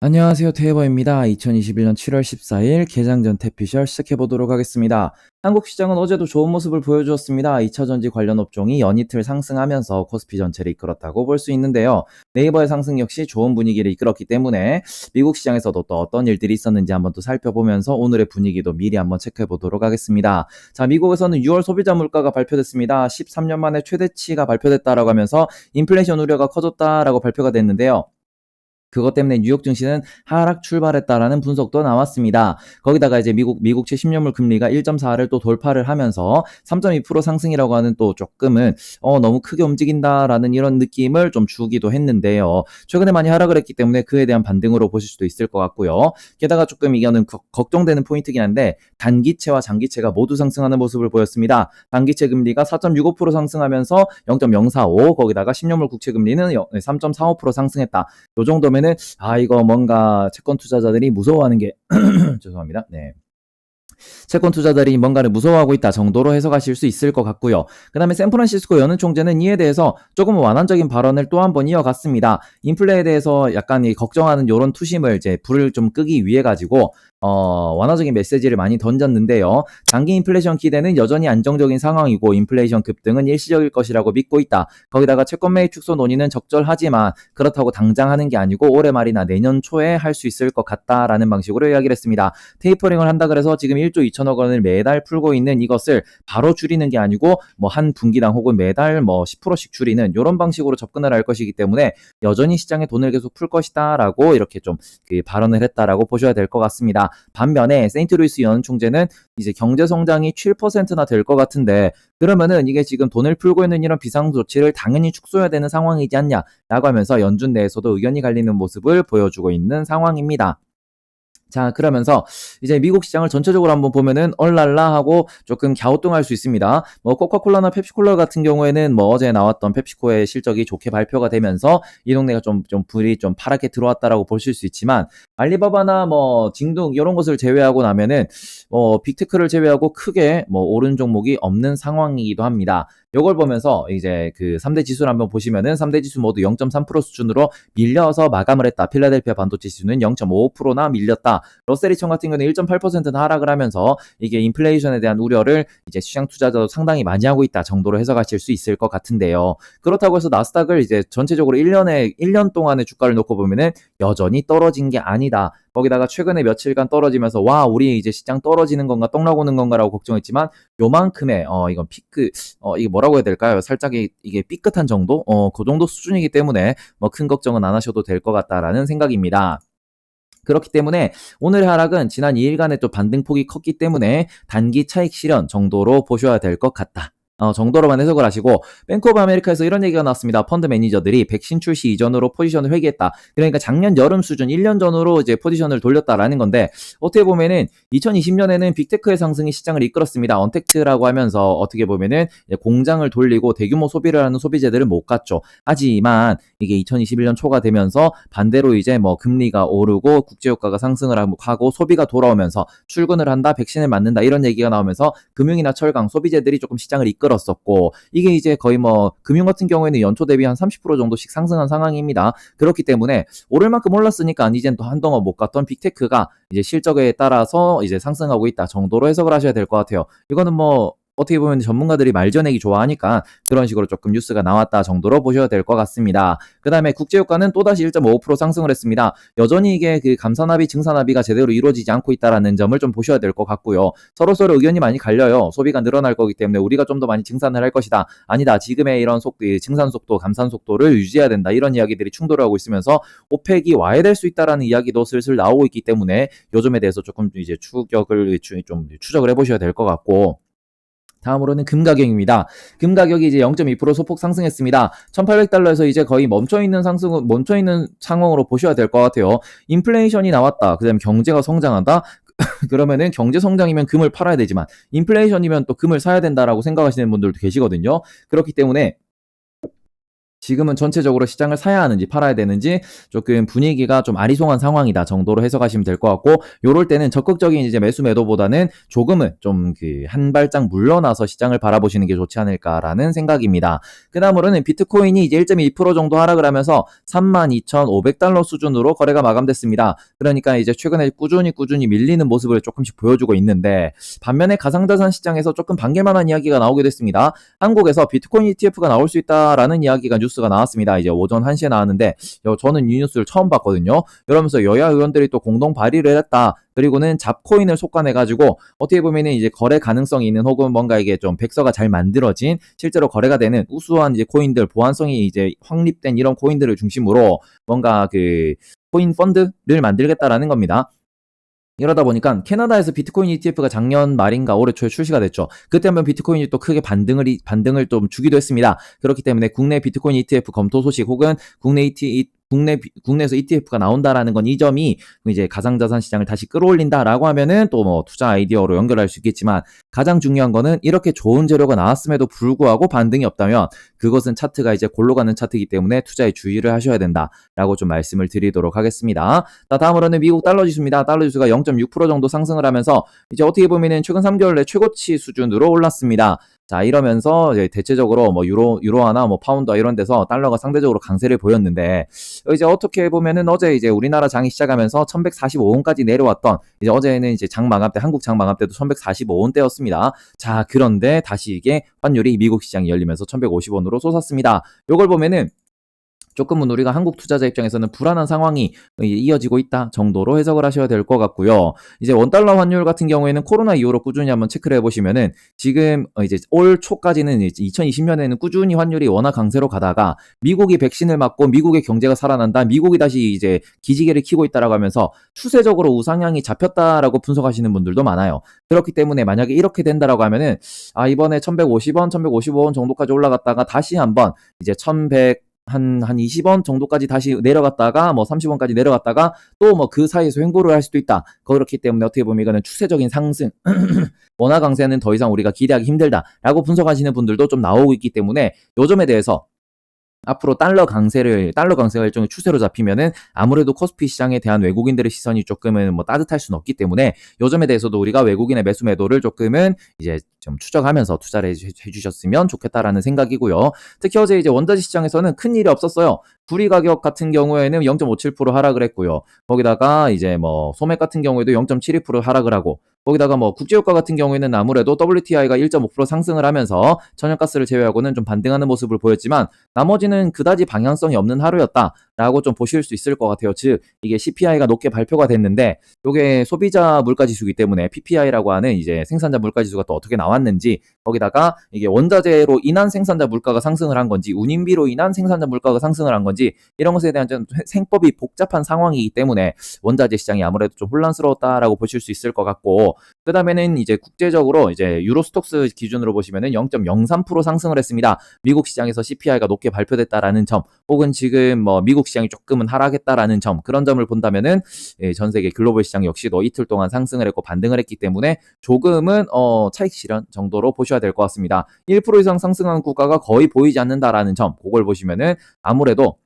안녕하세요. 테이버입니다. 2021년 7월 14일 개장 전 태피셜 시작해보도록 하겠습니다. 한국 시장은 어제도 좋은 모습을 보여주었습니다. 2차전지 관련 업종이 연이틀 상승하면서 코스피 전체를 이끌었다고 볼 수 있는데요. 네이버의 상승 역시 좋은 분위기를 이끌었기 때문에 미국 시장에서도 또 어떤 일들이 있었는지 한번 또 살펴보면서 오늘의 분위기도 미리 한번 체크해보도록 하겠습니다. 자, 미국에서는 6월 소비자 물가가 발표됐습니다. 13년 만에 최대치가 발표됐다라고 하면서 인플레이션 우려가 커졌다라고 발표가 됐는데요. 그것 때문에 뉴욕 증시는 하락 출발했다라는 분석도 나왔습니다. 거기다가 이제 미국채 10년물 금리가 1.4를 또 돌파를 하면서 3.2% 상승이라고 하는 또 조금은 너무 크게 움직인다라는 이런 느낌을 좀 주기도 했는데요. 최근에 많이 하락을 했기 때문에 그에 대한 반등으로 보실 수도 있을 것 같고요. 게다가 조금 이거는 걱정되는 포인트긴 한데 단기채와 장기채가 모두 상승하는 모습을 보였습니다. 단기채 금리가 4.65% 상승하면서 0.045, 거기다가 10년물 국채 금리는 3.45% 상승했다. 요 정도면은 이거 뭔가 채권 투자자들이 무서워하는 게 죄송합니다. 네. 채권 투자자들이 뭔가를 무서워하고 있다 정도로 해석하실 수 있을 것 같고요. 그 다음에 샌프란시스코 여는 총재는 이에 대해서 조금 완화적인 발언을 또 한 번 이어갔습니다. 인플레에 대해서 약간 걱정하는 이런 투심을 이제 불을 좀 끄기 위해 가지고 완화적인 메시지를 많이 던졌는데요. 장기 인플레이션 기대는 여전히 안정적인 상황이고 인플레이션 급등은 일시적일 것이라고 믿고 있다. 거기다가 채권 매입 축소 논의는 적절하지만 그렇다고 당장 하는 게 아니고 올해 말이나 내년 초에 할 수 있을 것 같다라는 방식으로 이야기를 했습니다. 테이퍼링을 한다 그래서 지금 1조 2천억 원을 매달 풀고 있는 이것을 바로 줄이는 게 아니고 뭐 한 분기당 혹은 매달 뭐 10%씩 줄이는 이런 방식으로 접근을 할 것이기 때문에 여전히 시장에 돈을 계속 풀 것이다라고 이렇게 좀 발언을 했다라고 보셔야 될 것 같습니다. 반면에 세인트루이스 연 총재는 이제 경제 성장이 7%나 될 것 같은데 그러면은 이게 지금 돈을 풀고 있는 이런 비상 조치를 당연히 축소해야 되는 상황이지 않냐라고 하면서 연준 내에서도 의견이 갈리는 모습을 보여주고 있는 상황입니다. 자, 그러면서 이제 미국 시장을 전체적으로 한번 보면은 얼랄라 하고 조금 갸우뚱할 수 있습니다. 뭐 코카콜라나 펩시콜라 같은 경우에는 뭐 어제 나왔던 펩시코의 실적이 좋게 발표가 되면서 이 동네가 좀 불이 좀 파랗게 들어왔다라고 보실 수 있지만 알리바바나 뭐 징둥 이런 것을 제외하고 나면은 빅테크를 제외하고 크게 뭐 오른 종목이 없는 상황이기도 합니다. 요걸 보면서 이제 그 3대 지수를 한번 보시면은 3대 지수 모두 0.3% 수준으로 밀려서 마감을 했다. 필라델피아 반도체 지수는 0.55%나 밀렸다. 러셀 2000 같은 경우는 1.8%나 하락을 하면서 이게 인플레이션에 대한 우려를 이제 시장 투자자도 상당히 많이 하고 있다 정도로 해석하실 수 있을 것 같은데요. 그렇다고 해서 나스닥을 이제 전체적으로 1년 동안의 주가를 놓고 보면은 여전히 떨어진 게 아니다. 거기다가 최근에 며칠간 떨어지면서 와 우리 이제 시장 떨어지는 건가 떡락 오는 건가라고 걱정했지만 요만큼의 이건 피크 이게 뭐라고 해야 될까요? 살짝 이게 삐끗한 정도? 그 정도 수준이기 때문에 뭐 큰 걱정은 안 하셔도 될 것 같다라는 생각입니다. 그렇기 때문에 오늘의 하락은 지난 2일간의 또 반등폭이 컸기 때문에 단기 차익 실현 정도로 보셔야 될 것 같다. 정도로만 해석을 하시고 뱅크 오브 아메리카에서 이런 얘기가 나왔습니다. 펀드 매니저들이 백신 출시 이전으로 포지션을 회귀했다. 그러니까 작년 여름 수준 1년 전으로 이제 포지션을 돌렸다라는 건데 어떻게 보면은 2020년에는 빅테크의 상승이 시장을 이끌었습니다. 언택트라고 하면서 어떻게 보면은 공장을 돌리고 대규모 소비를 하는 소비재들은 못 갔죠. 하지만 이게 2021년 초가 되면서 반대로 이제 뭐 금리가 오르고 국제유가가 상승을 하고 소비가 돌아오면서 출근을 한다, 백신을 맞는다 이런 얘기가 나오면서 금융이나 철강 소비재들이 조금 시장을 이끌었었고 이게 이제 거의 뭐 금융 같은 경우에는 연초 대비 한 30% 정도씩 상승한 상황입니다. 그렇기 때문에 오를 만큼 올랐으니까 이젠 또 한동안 못 갔던 빅테크가 이제 실적에 따라서 이제 상승하고 있다 정도로 해석을 하셔야 될 것 같아요. 이거는 뭐 어떻게 보면 전문가들이 말전내기 좋아하니까 그런 식으로 조금 뉴스가 나왔다 정도로 보셔야 될 것 같습니다. 그 다음에 국제유가는 또다시 1.5% 상승을 했습니다. 여전히 이게 그 감산합의, 증산합의가 제대로 이루어지지 않고 있다는 점을 좀 보셔야 될 것 같고요. 서로서로 의견이 많이 갈려요. 소비가 늘어날 거기 때문에 우리가 좀 더 많이 증산을 할 것이다. 아니다. 지금의 이런 증산 속도, 감산 속도를 유지해야 된다. 이런 이야기들이 충돌을 하고 있으면서 오펙이 와야 될 수 있다라는 이야기도 슬슬 나오고 있기 때문에 요즘에 대해서 조금 이제 좀 추적을 해보셔야 될 것 같고 다음으로는 금 가격입니다. 금 가격이 이제 0.2% 소폭 상승했습니다. 1,800달러에서 이제 거의 멈춰있는 상황으로 보셔야 될 것 같아요. 인플레이션이 나왔다. 그 다음에 경제가 성장한다. 그러면은 경제 성장이면 금을 팔아야 되지만 인플레이션이면 또 금을 사야 된다라고 생각하시는 분들도 계시거든요. 그렇기 때문에 지금은 전체적으로 시장을 사야 하는지 팔아야 되는지 조금 분위기가 좀 아리송한 상황이다 정도로 해석하시면 될 것 같고, 요럴 때는 적극적인 이제 매수 매도보다는 조금은 좀 그 한 발짝 물러나서 시장을 바라보시는 게 좋지 않을까라는 생각입니다. 그 다음으로는 비트코인이 이제 1.2% 정도 하락을 하면서 32,500달러 수준으로 거래가 마감됐습니다. 그러니까 이제 최근에 꾸준히 밀리는 모습을 조금씩 보여주고 있는데, 반면에 가상자산 시장에서 조금 반길만한 이야기가 나오게 됐습니다. 한국에서 비트코인 ETF가 나올 수 있다라는 이야기가 뉴스가 나왔습니다. 이제 오전 1시에 나왔는데 저는 이 뉴스를 처음 봤거든요. 이러면서 여야 의원들이 또 공동 발의를 했다. 그리고는 잡코인을 속관해가지고 어떻게 보면은 이제 거래 가능성이 있는, 혹은 뭔가 이게 좀 백서가 잘 만들어진 실제로 거래가 되는 우수한 이제 코인들, 보안성이 이제 확립된 이런 코인들을 중심으로 뭔가 그 코인 펀드를 만들겠다라는 겁니다. 이러다 보니까 캐나다에서 비트코인 ETF가 작년 말인가 올해 초에 출시가 됐죠. 그때 한번 비트코인이 또 크게 반등을 좀 주기도 했습니다. 그렇기 때문에 국내 비트코인 ETF 검토 소식, 혹은 국내에서 ETF가 나온다라는 건, 이 점이 이제 가상자산 시장을 다시 끌어올린다라고 하면은 또 뭐 투자 아이디어로 연결할 수 있겠지만, 가장 중요한 거는 이렇게 좋은 재료가 나왔음에도 불구하고 반등이 없다면 그것은 차트가 이제 골로 가는 차트이기 때문에 투자에 주의를 하셔야 된다라고 좀 말씀을 드리도록 하겠습니다. 자, 다음으로는 미국 달러 지수입니다. 달러 지수가 0.6% 정도 상승을 하면서 이제 어떻게 보면은 최근 3개월 내 최고치 수준으로 올랐습니다. 자, 이러면서 이제 대체적으로 뭐 유로화나 뭐 파운드 이런 데서 달러가 상대적으로 강세를 보였는데, 이제 어떻게 보면은 어제 이제 우리나라 장이 시작하면서 1145원까지 내려왔던, 이제 어제는 이제 장 마감 때, 한국 장 마감 때도 1145원대였습니다. 자, 그런데 다시 이게 환율이 미국 시장이 열리면서 1150원으로 솟았습니다. 요걸 보면은 조금은 우리가 한국 투자자 입장에서는 불안한 상황이 이어지고 있다 정도로 해석을 하셔야 될 것 같고요. 이제 원달러 환율 같은 경우에는 코로나 이후로 꾸준히 한번 체크를 해보시면은 지금 이제 올 초까지는 이제 2020년에는 꾸준히 환율이 워낙 강세로 가다가 미국이 백신을 맞고 미국의 경제가 살아난다, 미국이 다시 이제 기지개를 켜고 있다라고 하면서 추세적으로 우상향이 잡혔다라고 분석하시는 분들도 많아요. 그렇기 때문에 만약에 이렇게 된다라고 하면은 이번에 1150원, 1155원 정도까지 올라갔다가 다시 한번 이제 1100 한 20원 정도까지 다시 내려갔다가 뭐 30원까지 내려갔다가 또 뭐 그 사이에서 횡보를 할 수도 있다. 그렇기 때문에 어떻게 보면 이거는 추세적인 상승, 원화 강세는 더 이상 우리가 기대하기 힘들다라고 분석하시는 분들도 좀 나오고 있기 때문에, 요 점에 대해서 앞으로 달러 강세가 일종의 추세로 잡히면은 아무래도 코스피 시장에 대한 외국인들의 시선이 조금은 뭐 따뜻할 수는 없기 때문에, 요 점에 대해서도 우리가 외국인의 매수 매도를 조금은 이제 좀 추적하면서 투자를 해주셨으면 좋겠다라는 생각이고요. 특히 어제 이제 원자재 시장에서는 큰 일이 없었어요. 구리 가격 같은 경우에는 0.57% 하락을 했고요. 거기다가 이제 뭐 소맥 같은 경우에도 0.72% 하락을 하고, 거기다가 뭐 국제유가 같은 경우에는 아무래도 WTI가 1.5% 상승을 하면서 천연가스를 제외하고는 좀 반등하는 모습을 보였지만, 나머지는 그다지 방향성이 없는 하루였다라고 좀 보실 수 있을 것 같아요. 즉 이게 CPI가 높게 발표가 됐는데, 이게 소비자 물가지수이기 때문에 PPI라고 하는 이제 생산자 물가지수가 또 어떻게 나왔는지, 거기다가 이게 원자재로 인한 생산자 물가가 상승을 한 건지, 운임비로 인한 생산자 물가가 상승을 한 건지, 이런 것에 대한 좀 생법이 복잡한 상황이기 때문에 원자재 시장이 아무래도 좀 혼란스러웠다라고 보실 수 있을 것 같고, 그 다음에는 이제 국제적으로 이제 유로스톡스 기준으로 보시면은 0.03% 상승을 했습니다. 미국 시장에서 CPI가 높게 발표됐다라는 점, 혹은 지금 뭐 미국 시장이 조금은 하락했다라는 점, 그런 점을 본다면은 전 세계 글로벌 시장 역시도 이틀 동안 상승을 했고 반등을 했기 때문에 조금은 차익 실현 정도로 보셔야 될 것 같습니다. 1% 이상 상승한 국가가 거의 보이지 않는다라는 점, 그걸 보시면은 아무래도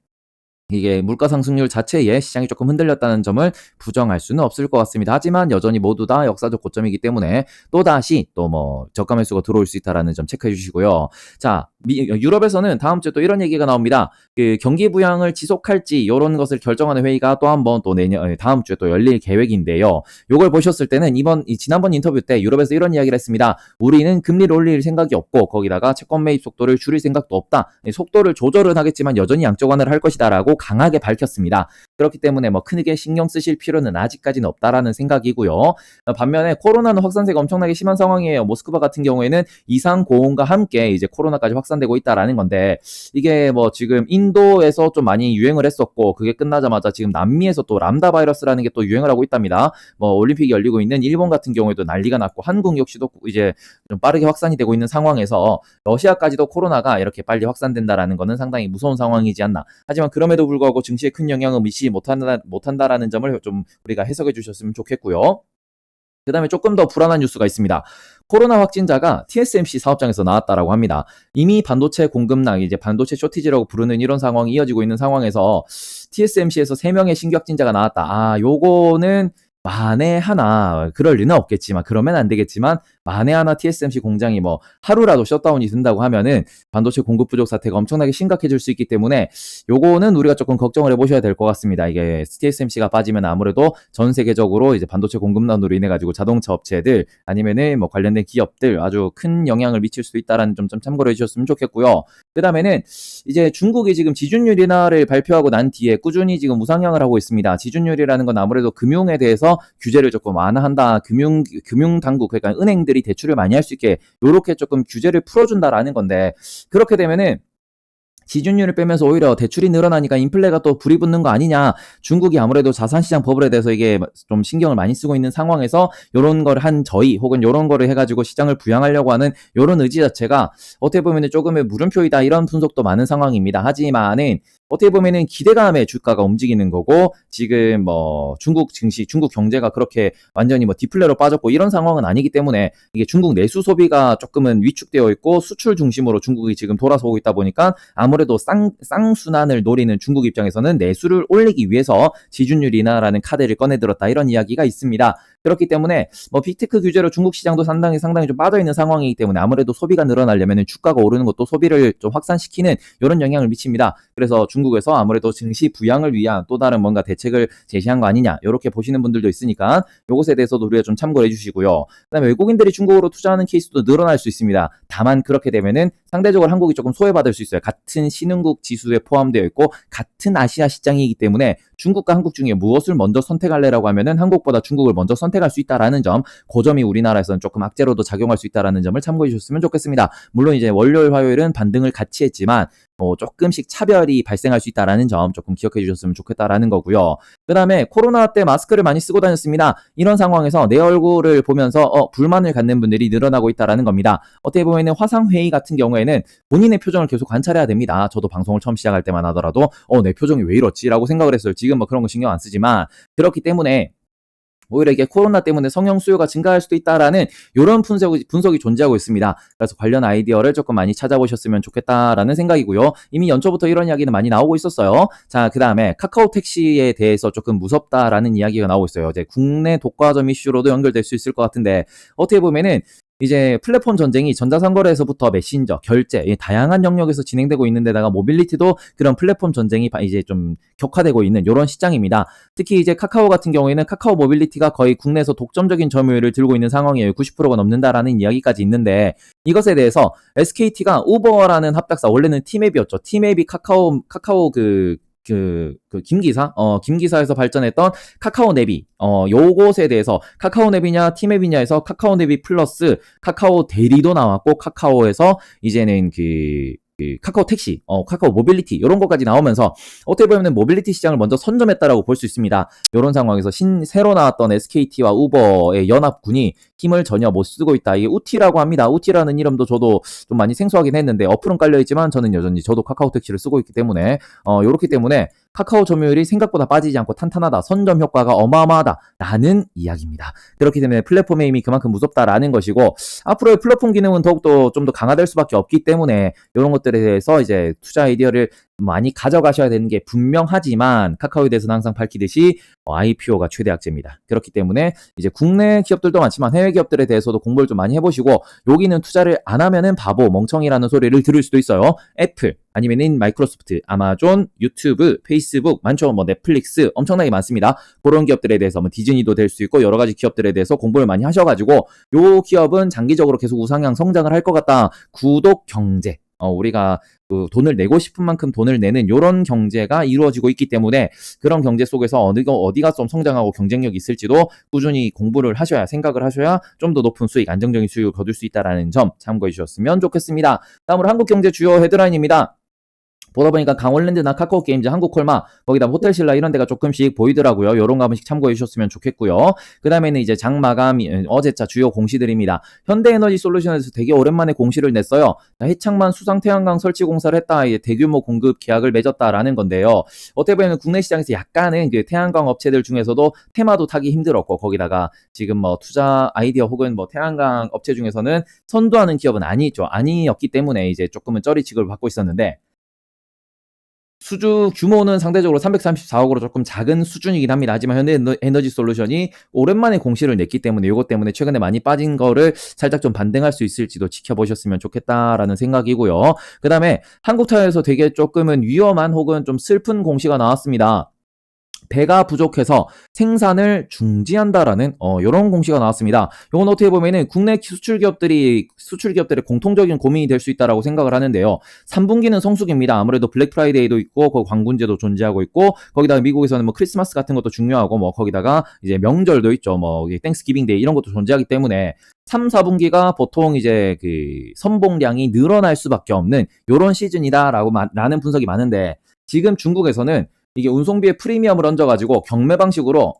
이게 물가 상승률 자체에 시장이 조금 흔들렸다는 점을 부정할 수는 없을 것 같습니다. 하지만 여전히 모두 다 역사적 고점이기 때문에 또다시 또 뭐 저가 매수가 들어올 수 있다라는 점 체크해 주시고요. 자, 유럽에서는 다음 주에 또 이런 얘기가 나옵니다. 그 경기 부양을 지속할지 이런 것을 결정하는 회의가 또 한 번 또 다음 주에 또 열릴 계획인데요. 요걸 보셨을 때는 지난번 인터뷰 때 유럽에서 이런 이야기를 했습니다. 우리는 금리를 올릴 생각이 없고, 거기다가 채권 매입 속도를 줄일 생각도 없다. 속도를 조절은 하겠지만 여전히 양적 완화를 할 것이다라고 강하게 밝혔습니다. 그렇기 때문에 뭐 크게 신경 쓰실 필요는 아직까지는 없다라는 생각이고요. 반면에 코로나는 확산세가 엄청나게 심한 상황이에요. 모스크바 같은 경우에는 이상 고온과 함께 이제 코로나까지 확산되고 있다라는 건데, 이게 뭐 지금 인도에서 좀 많이 유행을 했었고, 그게 끝나자마자 지금 남미에서 또 람다 바이러스라는 게 또 유행을 하고 있답니다. 뭐 올림픽이 열리고 있는 일본 같은 경우에도 난리가 났고, 한국 역시도 이제 좀 빠르게 확산이 되고 있는 상황에서 러시아까지도 코로나가 이렇게 빨리 확산된다라는 거는 상당히 무서운 상황이지 않나. 하지만 그럼에도 불구하고 증시에 큰 영향을 미치지 못한다라는 점을 좀 우리가 해석해 주셨으면 좋겠고요. 그 다음에 조금 더 불안한 뉴스가 있습니다. 코로나 확진자가 TSMC 사업장에서 나왔다라고 합니다. 이미 반도체 공급난, 이제 반도체 쇼티지라고 부르는 이런 상황이 이어지고 있는 상황에서 TSMC에서 3명의 신규 확진자가 나왔다. 요거는 만에 하나, 그럴 리는 없겠지만, 그러면 안 되겠지만, 만에 하나 TSMC 공장이 뭐 하루라도 셧다운이 된다고 하면은 반도체 공급 부족 사태가 엄청나게 심각해질 수 있기 때문에 요거는 우리가 조금 걱정을 해보셔야 될 것 같습니다. 이게 TSMC가 빠지면 아무래도 전 세계적으로 이제 반도체 공급난으로 인해 가지고 자동차 업체들 아니면은 뭐 관련된 기업들 아주 큰 영향을 미칠 수 있다라는 점 좀 참고를 해주셨으면 좋겠고요. 그 다음에는 이제 중국이 지금 지준율 인하를 발표하고 난 뒤에 꾸준히 지금 우상향을 하고 있습니다. 지준율이라는 건 아무래도 금융에 대해서 규제를 조금 완화한다. 금융 당국, 그러니까 은행들이 대출을 많이 할 수 있게 요렇게 조금 규제를 풀어준다라는 건데, 그렇게 되면은 지준율을 빼면서 오히려 대출이 늘어나니까 인플레가 또 불이 붙는 거 아니냐. 중국이 아무래도 자산시장 버블에 대해서 이게 좀 신경을 많이 쓰고 있는 상황에서 요런 걸 한 저희 혹은 요런 거를 해가지고 시장을 부양하려고 하는 요런 의지 자체가 어떻게 보면 조금의 물음표이다, 이런 분석도 많은 상황입니다. 하지만은 어떻게 보면은 기대감에 주가가 움직이는 거고, 지금 뭐 중국 증시, 중국 경제가 그렇게 완전히 뭐 디플레로 빠졌고 이런 상황은 아니기 때문에 이게 중국 내수 소비가 조금은 위축되어 있고 수출 중심으로 중국이 지금 돌아서고 있다 보니까 아무래도 쌍순환을 노리는 중국 입장에서는 내수를 올리기 위해서 지준율 인하라는 카드를 꺼내들었다, 이런 이야기가 있습니다. 그렇기 때문에 뭐 빅테크 규제로 중국 시장도 상당히 좀 빠져있는 상황이기 때문에 아무래도 소비가 늘어나려면 주가가 오르는 것도 소비를 좀 확산시키는 이런 영향을 미칩니다. 그래서 중국에서 아무래도 증시 부양을 위한 또 다른 뭔가 대책을 제시한 거 아니냐, 이렇게 보시는 분들도 있으니까 이것에 대해서도 우리가 좀 참고해 주시고요. 그다음에 외국인들이 중국으로 투자하는 케이스도 늘어날 수 있습니다. 다만 그렇게 되면은 상대적으로 한국이 조금 소외받을 수 있어요. 같은 신흥국 지수에 포함되어 있고 같은 아시아 시장이기 때문에 중국과 한국 중에 무엇을 먼저 선택할래라고 하면은 한국보다 중국을 먼저 선택할 수 있다라는 점, 그 점이 우리나라에서는 조금 악재로도 작용할 수 있다라는 점을 참고해 주셨으면 좋겠습니다. 물론 이제 월요일, 화요일은 반등을 같이 했지만 조금씩 차별이 발생할 수 있다라는 점 조금 기억해 주셨으면 좋겠다라는 거고요. 그 다음에 코로나 때 마스크를 많이 쓰고 다녔습니다. 이런 상황에서 내 얼굴을 보면서 불만을 갖는 분들이 늘어나고 있다라는 겁니다. 어떻게 보면 화상회의 같은 경우에는 본인의 표정을 계속 관찰해야 됩니다. 저도 방송을 처음 시작할 때만 하더라도 내 표정이 왜 이렇지? 라고 생각을 했어요. 지금 뭐 그런 거 신경 안 쓰지만, 그렇기 때문에 오히려 이게 코로나 때문에 성형 수요가 증가할 수도 있다라는 이런 분석이 존재하고 있습니다. 그래서 관련 아이디어를 조금 많이 찾아보셨으면 좋겠다라는 생각이고요. 이미 연초부터 이런 이야기는 많이 나오고 있었어요. 자, 그 다음에 카카오 택시에 대해서 조금 무섭다라는 이야기가 나오고 있어요. 이제 국내 독과점 이슈로도 연결될 수 있을 것 같은데, 어떻게 보면은 이제 플랫폼 전쟁이 전자상거래에서부터 메신저, 결제, 다양한 영역에서 진행되고 있는 데다가 모빌리티도 그런 플랫폼 전쟁이 이제 좀 격화되고 있는 이런 시장입니다. 특히 이제 카카오 같은 경우에는 카카오 모빌리티가 거의 국내에서 독점적인 점유율을 들고 있는 상황이에요. 90%가 넘는다라는 이야기까지 있는데, 이것에 대해서 SKT가 우버라는 합작사, 원래는 티맵이었죠. 티맵이 카카오 김기사에서 발전했던 카카오 내비, 요것에 대해서 카카오 내비냐 티맵이냐에서 카카오 내비 플러스 카카오 대리도 나왔고, 카카오에서 이제는 카카오 택시, 카카오 모빌리티, 이런 것까지 나오면서 어떻게 보면 모빌리티 시장을 먼저 선점했다라고 볼 수 있습니다. 이런 상황에서 새로 나왔던 SKT와 우버의 연합군이 힘을 전혀 못 쓰고 있다. 이게 우티라고 합니다. 우티라는 이름도 저도 좀 많이 생소하긴 했는데 어플은 깔려있지만 저는 여전히 저도 카카오 택시를 쓰고 있기 때문에 이렇기 때문에 카카오 점유율이 생각보다 빠지지 않고 탄탄하다, 선점 효과가 어마어마하다라는 이야기입니다. 그렇기 때문에 플랫폼의 힘이 그만큼 무섭다라는 것이고, 앞으로의 플랫폼 기능은 더욱더 좀 더 강화될 수밖에 없기 때문에 이런 것들에 대해서 이제 투자 아이디어를 많이 가져가셔야 되는 게 분명하지만, 카카오에 대해서는 항상 밝히듯이 IPO가 최대 악재입니다. 그렇기 때문에 이제 국내 기업들도 많지만 해외 기업들에 대해서도 공부를 좀 많이 해보시고, 여기는 투자를 안 하면은 바보, 멍청이라는 소리를 들을 수도 있어요. 애플, 아니면은 마이크로소프트, 아마존, 유튜브, 페이스북, 많죠. 뭐 넷플릭스 엄청나게 많습니다. 그런 기업들에 대해서 뭐 디즈니도 될 수 있고 여러 가지 기업들에 대해서 공부를 많이 하셔가지고 요 기업은 장기적으로 계속 우상향 성장을 할 것 같다. 구독 경제, 우리가 돈을 내고 싶은 만큼 돈을 내는 이런 경제가 이루어지고 있기 때문에, 그런 경제 속에서 어디가 좀 성장하고 경쟁력이 있을지도 꾸준히 공부를 하셔야, 생각을 하셔야 좀 더 높은 수익, 안정적인 수익을 거둘 수 있다는 점 참고해 주셨으면 좋겠습니다. 다음으로 한국 경제 주요 헤드라인입니다. 보다 보니까 강원랜드나 카카오게임즈, 한국콜마, 거기다 호텔신라 이런 데가 조금씩 보이더라고요. 요런 거 한 번씩 참고해 주셨으면 좋겠고요. 그 다음에는 이제 장마감, 어제차 주요 공시들입니다. 현대에너지솔루션에서 되게 오랜만에 공시를 냈어요. 해창만 수상태양광 설치 공사를 했다. 대규모 공급 계약을 맺었다라는 건데요. 어떻게 보면 국내 시장에서 약간은 그 태양광 업체들 중에서도 테마도 타기 힘들었고, 거기다가 지금 뭐 투자 아이디어 혹은 뭐 태양광 업체 중에서는 선도하는 기업은 아니었기 때문에 이제 조금은 쩌리 취급을 받고 있었는데, 수주 규모는 상대적으로 334억으로 조금 작은 수준이긴 합니다. 하지만 현대에너지솔루션이 오랜만에 공시를 냈기 때문에 이것 때문에 최근에 많이 빠진 거를 살짝 좀 반등할 수 있을지도 지켜보셨으면 좋겠다라는 생각이고요. 그 다음에 한국타이어에서 되게 조금은 위험한 혹은 좀 슬픈 공시가 나왔습니다. 배가 부족해서 생산을 중지한다라는 이런 공시가 나왔습니다. 이건 어떻게 보면은 국내 수출기업들의 공통적인 고민이 될 수 있다라고 생각을 하는데요. 3분기는 성수기입니다. 아무래도 블랙 프라이데이도 있고 거기 광군제도 존재하고 있고 거기다가 미국에서는 뭐 크리스마스 같은 것도 중요하고 뭐 거기다가 이제 명절도 있죠. 뭐 땡스기빙데이 이런 것도 존재하기 때문에 3, 4분기가 보통 이제 그 선봉량이 늘어날 수밖에 없는 이런 시즌이다라고 라는 분석이 많은데 지금 중국에서는 이게 운송비에 프리미엄을 얹어가지고 경매 방식으로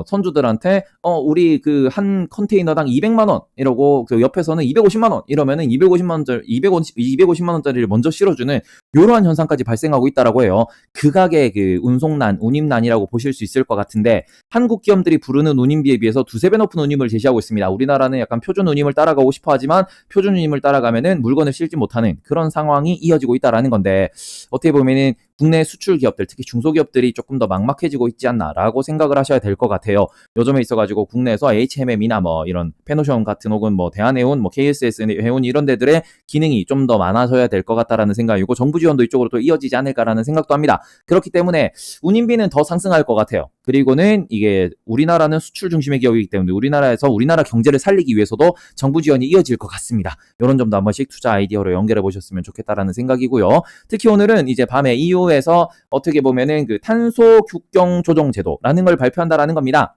선주들한테 우리 그 한 컨테이너당 200만 원 이러고 그 옆에서는 250만 원 이러면은 250만 원짜리를 먼저 실어주는 이러한 현상까지 발생하고 있다라고 해요. 극악의 그 운송난, 운임난이라고 보실 수 있을 것 같은데 한국 기업들이 부르는 운임비에 비해서 두세 배 높은 운임을 제시하고 있습니다. 우리나라는 약간 표준 운임을 따라가고 싶어하지만 표준 운임을 따라가면은 물건을 실지 못하는 그런 상황이 이어지고 있다라는 건데 어떻게 보면은 국내 수출 기업들, 특히 중소기업들이 조금 더 막막해지고 있지 않나라고 생각을 하셔야 될 것 같아요. 요즘에 있어가지고 국내에서 HMM이나 뭐 이런 페노션 같은 혹은 뭐 대한해운, 뭐 KSS 해운 이런 데들의 기능이 좀 더 많아져야 될 것 같다라는 생각이고 정부 지원도 이쪽으로 또 이어지지 않을까라는 생각도 합니다. 그렇기 때문에 운임비는 더 상승할 것 같아요. 그리고는 이게 우리나라는 수출 중심의 기업이기 때문에 우리나라에서 우리나라 경제를 살리기 위해서도 정부 지원이 이어질 것 같습니다. 이런 점도 한 번씩 투자 아이디어로 연결해 보셨으면 좋겠다라는 생각이고요. 특히 오늘은 이제 밤에 EU에서 어떻게 보면은 그 탄소 국경 조정 제도라는 걸 발표한다라는 겁니다.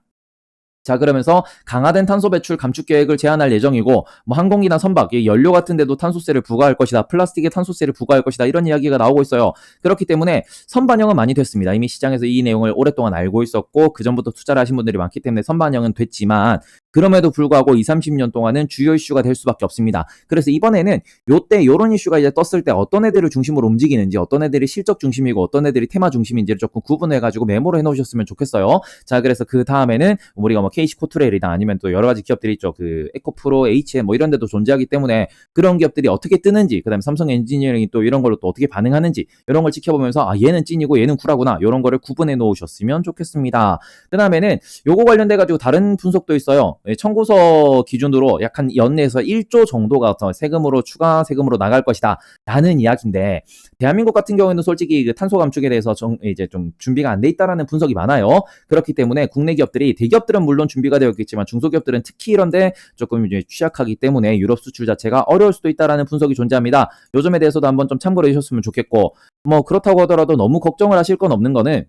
자, 그러면서 강화된 탄소 배출 감축 계획을 제안할 예정이고 뭐 항공기나 선박, 연료 같은 데도 탄소세를 부과할 것이다. 플라스틱에 탄소세를 부과할 것이다. 이런 이야기가 나오고 있어요. 그렇기 때문에 선반영은 많이 됐습니다. 이미 시장에서 이 내용을 오랫동안 알고 있었고 그전부터 투자를 하신 분들이 많기 때문에 선반영은 됐지만 그럼에도 불구하고 20, 30년 동안은 주요 이슈가 될 수밖에 없습니다. 그래서 이번에는 요때 요런 이슈가 이제 떴을 때 어떤 애들을 중심으로 움직이는지 어떤 애들이 실적 중심이고 어떤 애들이 테마 중심인지를 조금 구분해가지고 메모를 해놓으셨으면 좋겠어요. 자, 그래서 그 다음에는 우리가 뭐 KC 코트레일이나 아니면 또 여러 가지 기업들이 있죠. 그 에코프로, HM 뭐 이런 데도 존재하기 때문에 그런 기업들이 어떻게 뜨는지 그다음에 삼성 엔지니어링이 또 이런 걸로 또 어떻게 반응하는지 이런 걸 지켜보면서 아 얘는 찐이고 얘는 구라구나 이런 거를 구분해 놓으셨으면 좋겠습니다. 그 다음에는 요거 관련돼 가지고 다른 분석도 있어요. 청구서 기준으로 약 한 연내에서 1조 정도가 세금으로 추가 세금으로 나갈 것이다 라는 이야기인데 대한민국 같은 경우에는 솔직히 그 탄소 감축에 대해서 이제 좀 준비가 안 돼 있다라는 분석이 많아요. 그렇기 때문에 국내 기업들이 대기업들은 물론 준비가 되어 있겠지만 중소기업들은 특히 이런데 조금 이제 취약하기 때문에 유럽 수출 자체가 어려울 수도 있다라는 분석이 존재합니다. 요 점에 대해서도 한번 좀 참고를 해주셨으면 좋겠고 뭐 그렇다고 하더라도 너무 걱정을 하실 건 없는 거는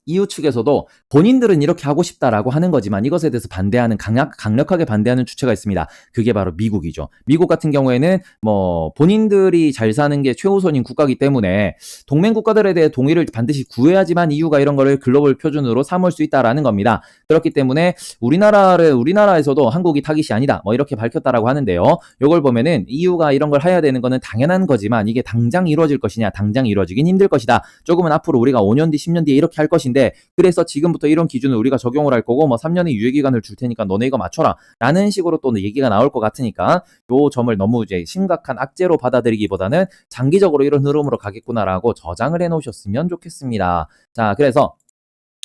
EU 측에서도 본인들은 이렇게 하고 싶다라고 하는 거지만 이것에 대해서 반대하는 강력하게 반대하는 주체가 있습니다. 그게 바로 미국이죠. 미국 같은 경우에는 뭐 본인들이 잘 사는 게 최우선인 국가이기 때문에 동맹 국가들에 대해 동의를 반드시 구해야지만 EU가 이런 거를 글로벌 표준으로 삼을 수 있다라는 겁니다. 그렇기 때문에 우리나라에서도 한국이 타깃이 아니다. 뭐 이렇게 밝혔다라고 하는데요. 이걸 보면은 EU가 이런 걸 해야 되는 거는 당연한 거지만 이게 당장 이루어질 것이냐? 당장 이루어지긴 힘들 것이다. 조금은 앞으로 우리가 5년 뒤, 10년 뒤에 이렇게 할 것인데 그래서 지금부터 이런 기준을 우리가 적용을 할 거고 뭐 3년의 유예기간을 줄 테니까 너네 이거 맞춰라 라는 식으로 또 얘기가 나올 것 같으니까 요 점을 너무 이제 심각한 악재로 받아들이기보다는 장기적으로 이런 흐름으로 가겠구나라고 저장을 해 놓으셨으면 좋겠습니다. 자, 그래서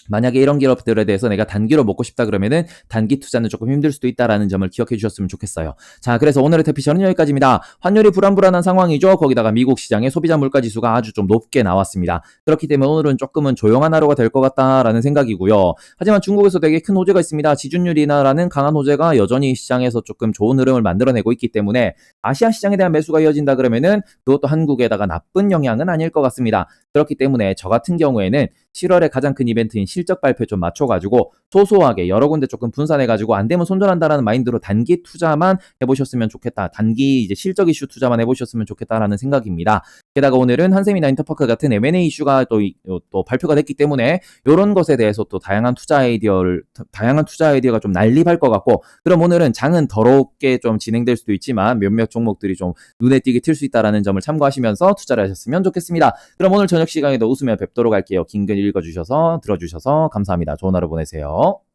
만약에 이런 기업들에 대해서 내가 단기로 먹고 싶다 그러면은 단기 투자는 조금 힘들 수도 있다라는 점을 기억해 주셨으면 좋겠어요. 자, 그래서 오늘의 대피셜은 여기까지입니다. 환율이 불안불안한 상황이죠. 거기다가 미국 시장의 소비자 물가 지수가 아주 좀 높게 나왔습니다. 그렇기 때문에 오늘은 조금은 조용한 하루가 될 것 같다라는 생각이고요. 하지만 중국에서 되게 큰 호재가 있습니다. 지준율 인하라는 강한 호재가 여전히 시장에서 조금 좋은 흐름을 만들어내고 있기 때문에 아시아 시장에 대한 매수가 이어진다 그러면은 그것도 한국에다가 나쁜 영향은 아닐 것 같습니다. 그렇기 때문에 저 같은 경우에는 7월에 가장 큰 이벤트인 실적 발표에 좀 맞춰가지고 소소하게 여러 군데 조금 분산해가지고 안 되면 손절한다라는 마인드로 단기 투자만 해보셨으면 좋겠다. 단기 이제 실적 이슈 투자만 해보셨으면 좋겠다라는 생각입니다. 게다가 오늘은 한샘이나 인터파크 같은 M&A 이슈가 또 발표가 됐기 때문에 이런 것에 대해서 또 다양한 투자 아이디어가 좀 난립할 것 같고, 그럼 오늘은 장은 더럽게 좀 진행될 수도 있지만 몇몇 종목들이 좀 눈에 띄게 튈 수 있다라는 점을 참고하시면서 투자를 하셨으면 좋겠습니다. 그럼 오늘 저녁 시간에도 웃으며 뵙도록 할게요. 긴 글 읽어주셔서 들어주셔서 감사합니다. 좋은 하루 보내세요.